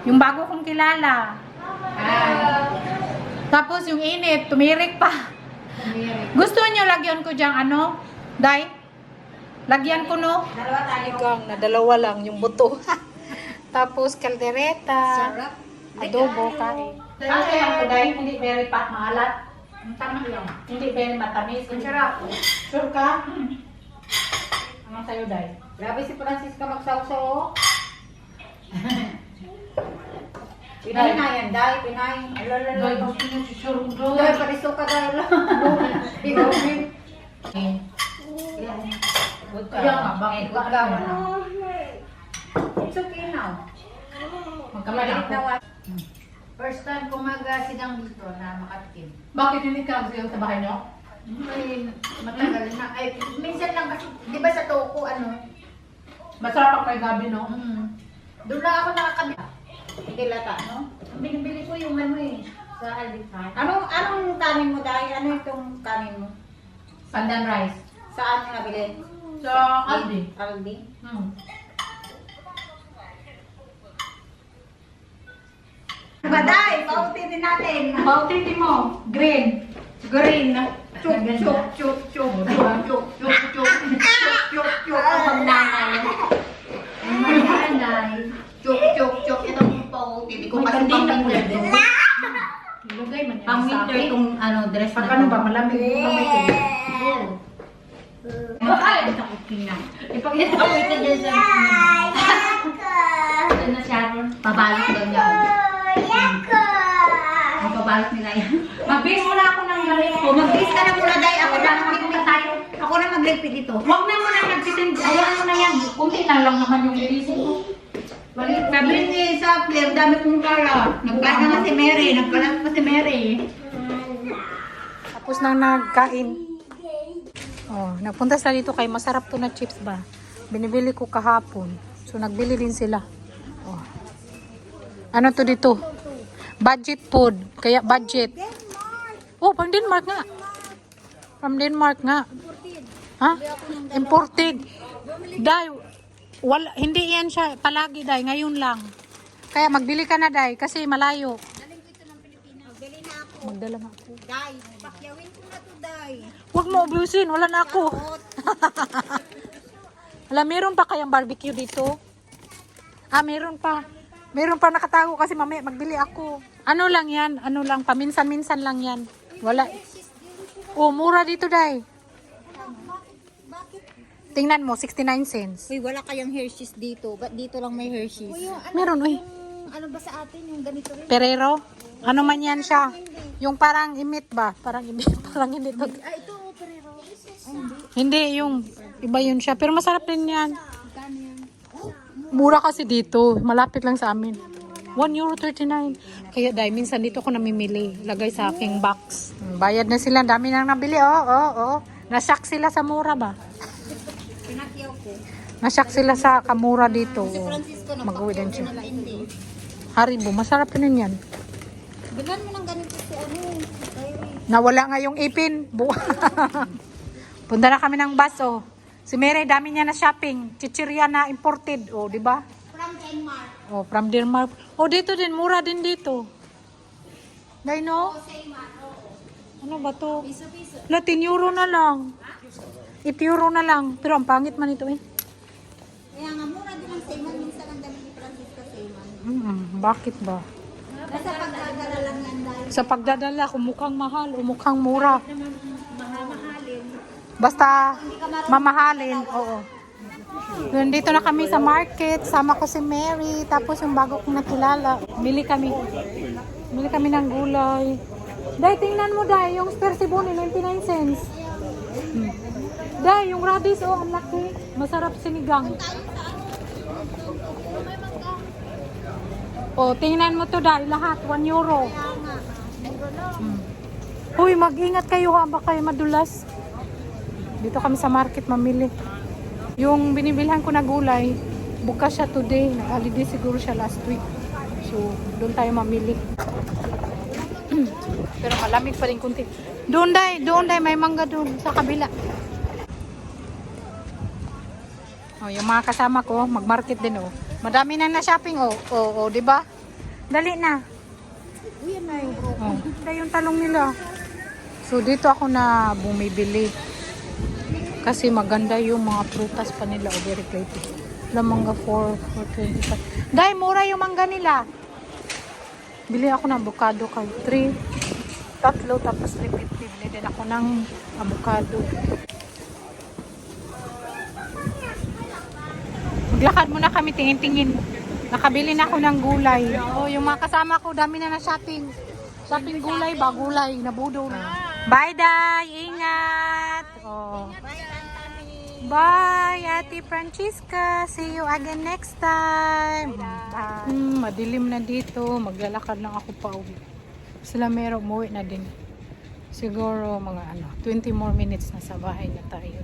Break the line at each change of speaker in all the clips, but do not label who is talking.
Yung bago kong kilala. Tapos yung init, tumirik pa. Gusto nyo lagyan ko dyan ano? Day? Lagyan ko no?
Dalawa tayo.
Sinigang na dalawa lang yung buto. Tapos kaldereta.
Sarap.
Adobo, kain. Kasi ang kuday, hindi very pat maalat.
Tama lang.
Hindi very matamis.
Ang sarap.
Sure ka? Ano sa'yo, Day?
Grabe si Francisca magsawsaw. Pinay
Day.
na yan, Day. Pinay.
Day,
Alalala.
gusto niyo si Sure
Day, pariso ka, Day. Bigawin.
Good ka. Kaya nga, bakit?
Good ka mo na. It's okay now.
Magkamali
Maliit
ako.
na wat. First time ko mag-sigang dito na makatikim.
Bakit hindi ka nagsigang sa bahay niyo?
Ay, matagal na. Ay, minsan lang kasi, di ba sa toko, ano?
Masarap ang kay Gabi, no?
Doon lang ako nakakabila. Dilata, no? Binibili ko yung ano eh, sa Aldipan. Anong kanin mo, Day? Ano itong kanin mo?
Pandan rice.
Saan mo nabili?
Sa Aldi.
Aldi? Baday, pautin natin.
Bautiti mo. Green. Green.
Chuk, chuk, chuk, chuk, chuk, chuk, chuk, chuk, chuk, chuk, chuk, ang nanay. Ang nanay. Chuk, chuk, chuk, itong pautin. Ko kasi pang-winter.
Ilugay man yan
Pang-winter itong ano, dress
Pag
na
ano
to.
ba, malamig yung kamay ko.
Ay, sa kusina. Ipakita ko ito dyan sa... Ito na siya. Pabalot daw niya. Ang pabalot nila yan.
Mag-base muna ako ng galit ko.
O, mag-base ka na muna, Day. Ako na magligpit tayo. Ako na magligpit dito.
Huwag na muna nagsisend. Ayaw mo na yan. Kunti na lang naman yung ilisin ko.
Sabi ni Sapler, dami kong kara. Nagplano na si Mary. Nagplano pa si Mary.
Tapos nang nagkain. Oh, nagpunta sila dito kay masarap to na chips ba. Binibili ko kahapon. So nagbili din sila. Oh. Ano to dito? Budget food. Kaya budget. Oh, pang Denmark nga. From Denmark nga. Ha? Imported. Dai, wala, hindi yan siya palagi, Dai. Ngayon lang. Kaya magbili ka na, Dai. Kasi malayo. Magdala nga ako.
Day, pakyawin ko na to, Day.
Huwag mo ubusin. Wala na ako. Wala, meron pa kayang barbecue dito? Ah, meron pa. Meron pa nakatago kasi mamaya magbili ako. Ano lang yan? Ano lang? Paminsan-minsan lang yan. Wala. Oh, mura dito, Day. Tingnan mo, 69 cents.
Uy, wala kayang Hershey's dito. Ba't dito lang may Hershey's? Uy,
Meron, uy.
ano ba sa atin yung ganito rin?
Ferrero? Ano man yan siya? Yung parang imit ba? Parang imit. Parang hindi to.
Ah, ito, Ferrero.
Hindi, yung iba yun siya. Pero masarap din yan.
Magkano yan?
Mura kasi dito. Malapit lang sa amin. €1.39. Kaya dahil minsan dito ko namimili. Lagay sa aking box. Bayad na sila. Dami nang nabili. Oo. Nashock sila sa mura ba?
Pinakyaw ko.
Nashock sila sa kamura dito.
Si Francisco na
Mag-uwi din siya.
nila hindi.
Haribo. Masarap din yan.
Bilan mo ng ganito si ano, Kyrie.
Nawala nga yung ipin. Punta na kami ng bus, oh. Si Mary, dami niya na shopping. Chichirya na imported, oh, di ba?
From Denmark.
Oh, from Denmark. Oh, dito din. Mura din dito. Dahil, no? Ano ba to?
Piso-piso.
Latin euro na lang. €8 na lang. Pero ang pangit man ito, eh.
Kaya nga, mura din ang Seyman. Minsan ang dami ni Francisco Seyman.
Bakit ba?
Nasa pagkagara lang yan dahil
Sa pagdadala, kung mukhang mahal o mukhang mura.
mamahalin.
Basta mamahalin, oo. Nandito na kami sa market, sama ko si Mary, tapos yung bago kong nakilala. Bili kami ng gulay. Day, tingnan mo, Day, yung spare sibuni, 99 cents. Day, yung radish, oh, ang laki. Masarap sinigang. Oh, tingnan mo to, Day, lahat, €1. Uy, mag-ingat kayo ha, baka kayo madulas. Dito kami sa market mamili. Yung binibilhan ko na gulay, bukas siya today. Nag-holiday siguro siya last week. So, doon tayo mamili. Pero malamig pa rin kunti. Doon day, may mangga doon sa kabila. Oh, yung mga kasama ko, mag-market din oh. Madami na na shopping oh. Oh, 'di ba? Dali na. Oh, ito yung talong nila. So, dito ako na bumibili. Kasi maganda yung mga prutas pa nila. O, very pretty. La mangga 4.25. Dahil mura yung mangga nila. Bili ako ng avocado kay 3. Tatlo, tapos 3.50. Bili din ako ng avocado. Maglakad muna kami, tingin-tingin. Nakabili na ako ng gulay. Oh, yung mga kasama ko, dami na na-shopping. Shopping gulay ba? Gulay. Nabudol. Bye, Day! Ingat! Oh. Bye, Ate Francisca. See you again next time. Bye. Madilim na dito. Maglalakad lang ako pa uwi. Sila meron, umuwi na din. Siguro mga 20 more minutes na sa bahay na tayo.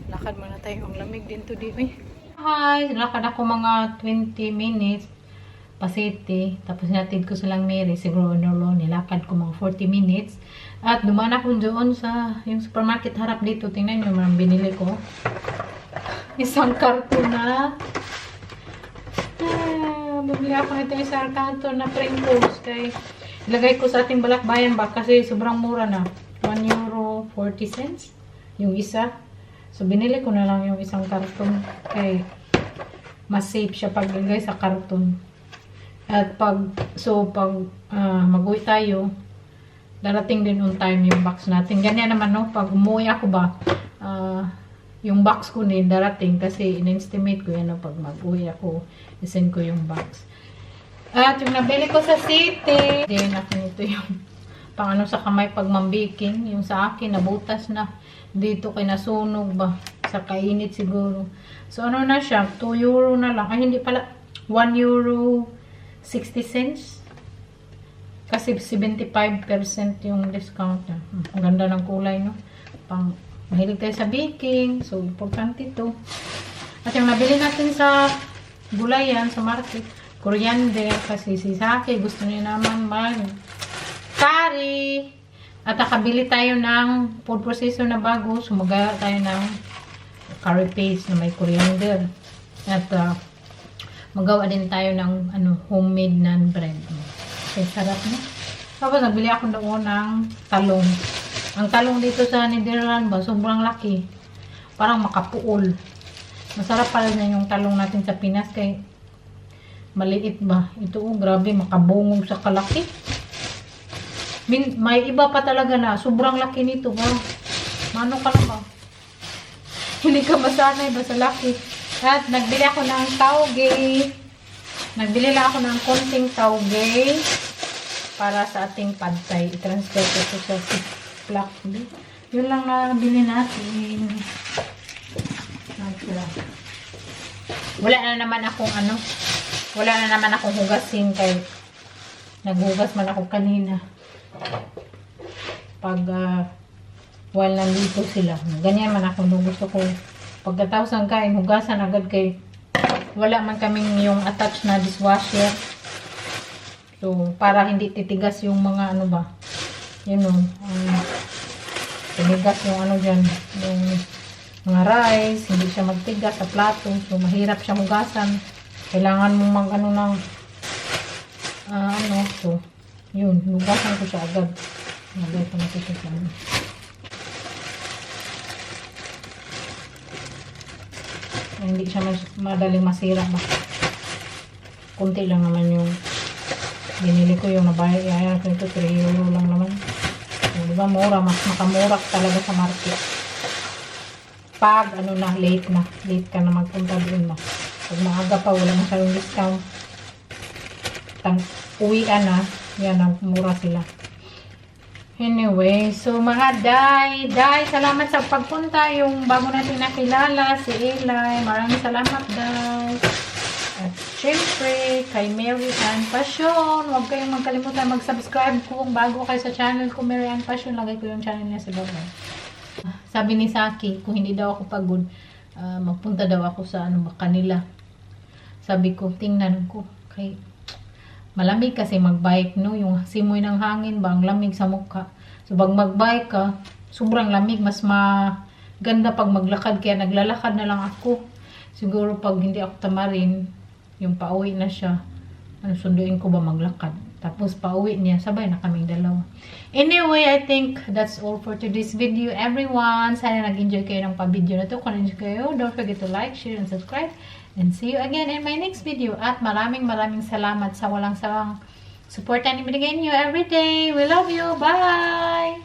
Lakad muna tayo. Ang lamig din to dito. Hi! Lakad ako mga 20 minutes pa city. Tapos natid ko silang Mary. Siguro nilakad ko mga 40 minutes. At dumaan ako doon sa yung supermarket harap dito. Tingnan nyo, marang binili ko. Isang karton na. Bumili ako nito isang karton na Pringles. Kaya ilagay ko sa ating balakbayan ba kasi sobrang mura na. €1.40 yung isa. So, binili ko na lang yung isang karton. Kaya mas safe siya pag ilagay sa karton. At pag mag-uwi tayo, darating din on time yung box natin. Ganyan naman, no? Pag umuwi ako ba, yung box ko din darating kasi in-estimate ko yan, no? Pag mag-uwi ako, isend ko yung box. At yung nabili ko sa city, din ako nito yung pang sa kamay pag mambaking. Yung sa akin, nabutas na. Dito kay nasunog ba? Sa kainit siguro. So, ano na siya? €2 na lang. Ay, hindi pala. €1.60. Kasi 75% yung discount na. Ang ganda ng kulay, no? Pang mahilig tayo sa baking. So, importante ito. At yung nabili natin sa gulayan, sa market, coriander. Kasi si Saki, gusto niya naman mag-curry. At nakabili tayo ng food processor na bago. Sumagaya tayo ng curry paste na may coriander. At magawa din tayo ng homemade naan bread. Okay, sarap na. Tapos nagbili ako doon ng talong. Ang talong dito sa Netherlands ba, sobrang laki. Parang makapuol. Masarap pala na yung talong natin sa Pinas kay maliit ba. Ito grabe, makabungog sa kalaki. May iba pa talaga na sobrang laki nito ba. Mano ka na ba? Hindi ka masanay ba sa laki. At nagbili ako ng tauge. Nagbili lang ako ng konting tauge para sa ating pad thai. I-transfer ko ito sa Ziploc. Yun lang na bili natin. Wala na naman akong hugasin kay naghugas man ako kanina. Pag while nandito sila. Ganyan man ako. Gusto ko pagkatapos ng kain, hugasan agad kay wala man kaming yung attached na dishwasher. So, para hindi titigas yung mga yun o. Tinigas yung dyan. Yung mga rice, hindi siya magtigas sa plato. So, mahirap siya hugasan. Kailangan mong so, yun, hugasan ko siya agad. Nagay ko na ito sa hindi siya madaling masira ba. Kunti lang naman yung binili ko yung nabayad ko ito, €3 lang naman. So, diba mura, mas makamurak talaga sa market. Pag late ka na magpunta doon na. Pag maaga pa, wala masyadong discount. Uwian na, yan ang mura sila. Anyway, so mga Day, salamat sa pagpunta. Yung bago natin nakilala, si Eli. Maraming salamat, Day. At syempre, kay Mary Ann Passion. Huwag kayong magkalimutan mag-subscribe kung bago kayo sa channel ko, Mary Ann Passion. Lagay ko yung channel niya sa baba. Sabi ni Saki, kung hindi daw ako pagod, magpunta daw ako sa kanila. Sabi ko, tingnan ko. Kay malamig kasi magbike, no? Yung simoy ng hangin ba, ang lamig sa mukha. So, pag magbike ka, sobrang lamig. Mas maganda pag maglakad. Kaya naglalakad na lang ako. Siguro pag hindi ako tamarin, yung pauwi na siya, sunduin ko ba maglakad. Tapos pauwi niya, sabay na kaming dalawa. Anyway, I think that's all for today's video, everyone. Sana nag-enjoy kayo ng pa-video na to. Kung nag-enjoy kayo, don't forget to like, share, and subscribe. And see you again in my next video. At maraming salamat sa walang sawang support na binigay niyo every day. We love you. Bye!